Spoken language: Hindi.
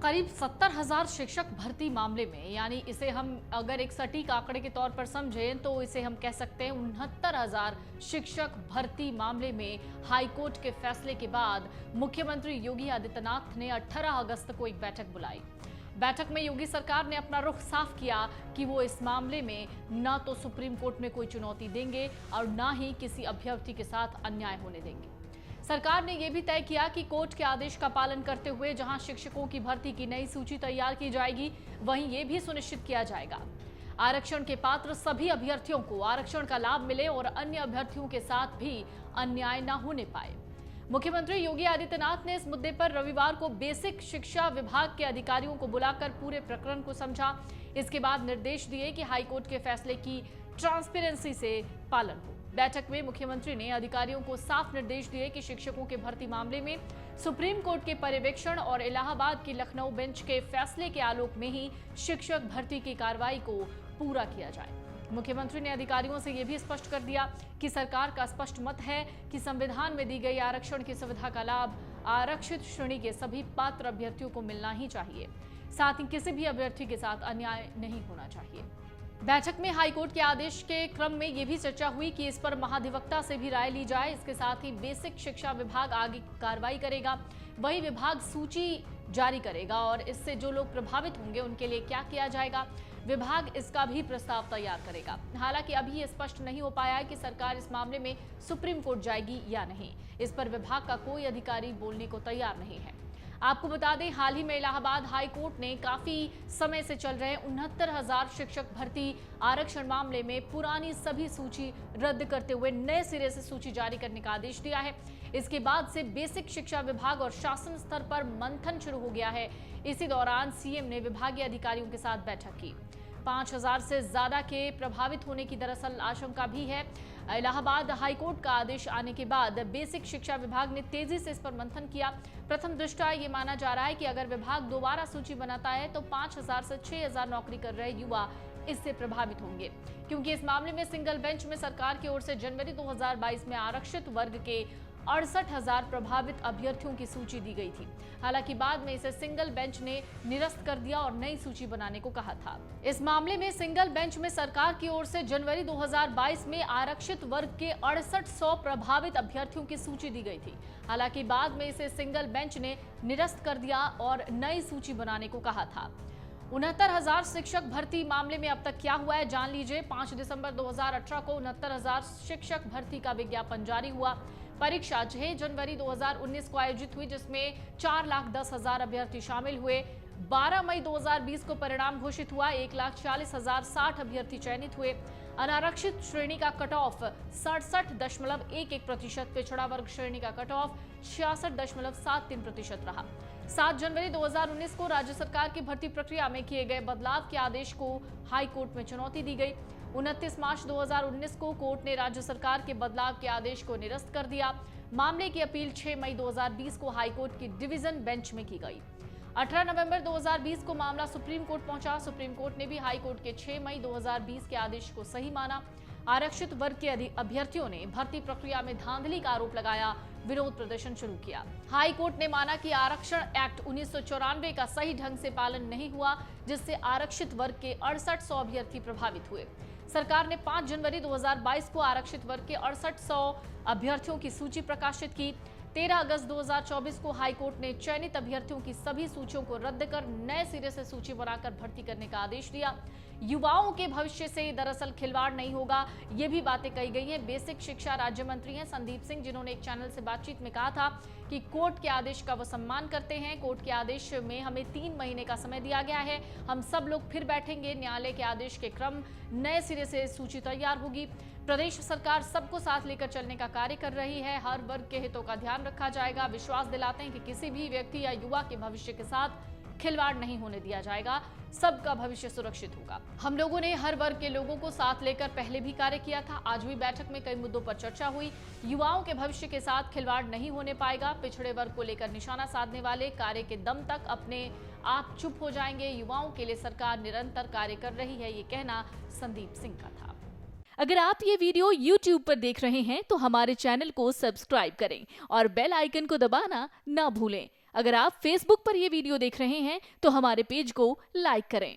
करीब 70,000 शिक्षक भर्ती मामले में, यानी इसे हम अगर एक सटीक आंकड़े के तौर पर समझें तो इसे हम कह सकते हैं 69,000 शिक्षक भर्ती मामले में हाईकोर्ट के फैसले के बाद मुख्यमंत्री योगी आदित्यनाथ ने 18 अगस्त को एक बैठक बुलाई। बैठक में योगी सरकार ने अपना रुख साफ किया कि वो इस मामले में न तो सुप्रीम कोर्ट में कोई चुनौती देंगे और न ही किसी अभ्यर्थी के साथ अन्याय होने देंगे। सरकार ने यह भी तय किया कि कोर्ट के आदेश का पालन करते हुए जहां शिक्षकों की भर्ती की नई सूची तैयार की जाएगी, वहीं यह भी सुनिश्चित किया जाएगा आरक्षण के पात्र सभी अभ्यर्थियों को आरक्षण का लाभ मिले और अन्य अभ्यर्थियों के साथ भी अन्याय न होने पाए। मुख्यमंत्री योगी आदित्यनाथ ने इस मुद्दे पर रविवार को बेसिक शिक्षा विभाग के अधिकारियों को बुलाकर पूरे प्रकरण को समझा। इसके बाद निर्देश दिए कि हाईकोर्ट के फैसले की ट्रांसपेरेंसी से पालन हो। बैठक में मुख्यमंत्री ने अधिकारियों को साफ निर्देश दिए कि शिक्षकों के भर्ती मामले में सुप्रीम कोर्ट के पर्यवेक्षण और इलाहाबाद की लखनऊ बेंच के फैसले के आलोक में ही शिक्षक भर्ती की कार्रवाई को पूरा किया जाए। मुख्यमंत्री ने अधिकारियों से यह भी स्पष्ट कर दिया कि सरकार का स्पष्ट मत है कि संविधान में दी गई आरक्षण की सुविधा का लाभ आरक्षित श्रेणी के सभी पात्र अभ्यर्थियों को मिलना ही चाहिए। साथ ही किसी भी अभ्यर्थी के साथ अन्याय नहीं होना चाहिए। बैठक में हाईकोर्ट के आदेश के क्रम में यह भी चर्चा हुई कि इस पर महाधिवक्ता से भी राय ली जाए। इसके साथ ही बेसिक शिक्षा विभाग आगे कार्रवाई करेगा, वही विभाग सूची जारी करेगा और इससे जो लोग प्रभावित होंगे उनके लिए क्या किया जाएगा, विभाग इसका भी प्रस्ताव तैयार करेगा। हालांकि अभी ये स्पष्ट नहीं हो पाया है कि सरकार इस मामले में सुप्रीम कोर्ट जाएगी या नहीं। इस पर विभाग का कोई अधिकारी बोलने को तैयार नहीं है। आपको बता दें, हाल ही में इलाहाबाद हाई कोर्ट ने काफी समय से चल रहे 69,000 शिक्षक भर्ती आरक्षण मामले में पुरानी सभी सूची रद्द करते हुए नए सिरे से सूची जारी करने का आदेश दिया है। इसके बाद से बेसिक शिक्षा विभाग और शासन स्तर पर मंथन शुरू हो गया है। इसी दौरान सीएम ने विभागीय अधिकारियों के साथ बैठक की। 5,000 से ज्यादा के प्रभावित होने की दरअसल आशंका भी है। इलाहाबाद हाईकोर्ट का आदेश आने के बाद बेसिक शिक्षा विभाग ने तेजी से इस पर मंथन किया। प्रथम दृष्टया ये माना जा रहा है कि अगर विभाग दोबारा सूची बनाता है तो 5,000 से 6,000 नौकरी कर रहे युवा इससे प्रभावित होंगे, क्योंकि इस मामले में सिंगल बेंच में सरकार की ओर से जनवरी 2022 में आरक्षित वर्ग के 68,000 प्रभावित अभ्यर्थियों की सूची दी गई थी। हालांकि बाद में इसे सिंगल बेंच ने निरस्त कर दिया और नई सूची बनाने को कहा था। इस मामले में सिंगल बेंच में सरकार की ओर से जनवरी 2022 में आरक्षित वर्ग के 6800 प्रभावित अभ्यर्थियों की सूची दी गई थी। हालांकि बाद में इसे सिंगल बेंच ने निरस्त कर दिया और नई सूची बनाने को कहा था। 69,000 शिक्षक भर्ती मामले में अब तक क्या हुआ है, जान लीजिए। 5 दिसंबर 2018 को 69,000 शिक्षक भर्ती का विज्ञापन जारी हुआ। परीक्षा 6 जनवरी 2019 को आयोजित हुई, जिसमें 4,10,000 अभ्यर्थी शामिल हुए। 12 मई 2020 को परिणाम घोषित हुआ। 1,40,060 अभ्यर्थी चयनित हुए। अनारक्षित श्रेणी का कट ऑफ 67.11%, पिछड़ा वर्ग श्रेणी का कट ऑफ 66.73% रहा। 7 जनवरी 2019 को राज्य सरकार की भर्ती प्रक्रिया में किए गए बदलाव के आदेश को हाई कोर्ट में चुनौती दी गई। 29 मार्च 2019 को कोर्ट ने राज्य सरकार के बदलाव के आदेश को निरस्त कर दिया। मामले की अपील 6 मई 2020 को हाई कोर्ट की डिवीजन बेंच में की गई। 18 नवंबर 2020 को मामला सुप्रीम कोर्ट पहुंचा। सुप्रीम कोर्ट ने भी हाई कोर्ट के 6 मई 2020 के आदेश को सही माना। आरक्षित वर्ग के अभ्यर्थियों ने भर्ती प्रक्रिया में धांधली का आरोप लगाया, विरोध प्रदर्शन शुरू किया। हाई कोर्ट ने माना कि आरक्षण एक्ट 1994 का सही ढंग से पालन नहीं हुआ, जिससे आरक्षित वर्ग के 6800 अभ्यर्थी प्रभावित हुए। सरकार ने 5 जनवरी 2022 को आरक्षित वर्ग के 6800 अभ्यर्थियों की सूची प्रकाशित की। 13 अगस्त 2024 को हाईकोर्ट ने चयनित अभ्यर्थियों की सभी सूचियों को रद्द कर नए सिरे से सूची बनाकर भर्ती करने का आदेश दिया। युवाओं के भविष्य से दरअसल खिलवाड़ नहीं होगा, ये भी बातें कही गई हैं। बेसिक शिक्षा राज्य मंत्री हैं संदीप सिंह, जिन्होंने एक चैनल से बातचीत में कहा था कि कोर्ट के आदेश का वो सम्मान करते हैं। कोर्ट के आदेश में हमें 3 महीने का समय दिया गया है। हम सब लोग फिर बैठेंगे। न्यायालय के आदेश के क्रम नए सिरे से सूची तैयार होगी। प्रदेश सरकार सबको साथ लेकर चलने का कार्य कर रही है। हर वर्ग के हितों का ध्यान रखा जाएगा। विश्वास दिलाते हैं कि किसी भी व्यक्ति या युवा के भविष्य के साथ खिलवाड़ नहीं होने दिया जाएगा। सबका भविष्य सुरक्षित होगा। हम लोगों ने हर वर्ग के लोगों को साथ लेकर पहले भी कार्य किया था। आज भी बैठक में कई मुद्दों पर चर्चा हुई। युवाओं के भविष्य के साथ खिलवाड़ नहीं होने पाएगा। पिछड़े वर्ग को लेकर निशाना साधने वाले कार्य के दम तक अपने आप चुप हो जाएंगे। युवाओं के लिए सरकार निरंतर कार्य कर रही है, ये कहना संदीप सिंह का था। अगर आप ये वीडियो YouTube पर देख रहे हैं तो हमारे चैनल को सब्सक्राइब करें और बेल आइकन को दबाना ना भूलें। अगर आप फेसबुक पर ये वीडियो देख रहे हैं तो हमारे पेज को लाइक करें।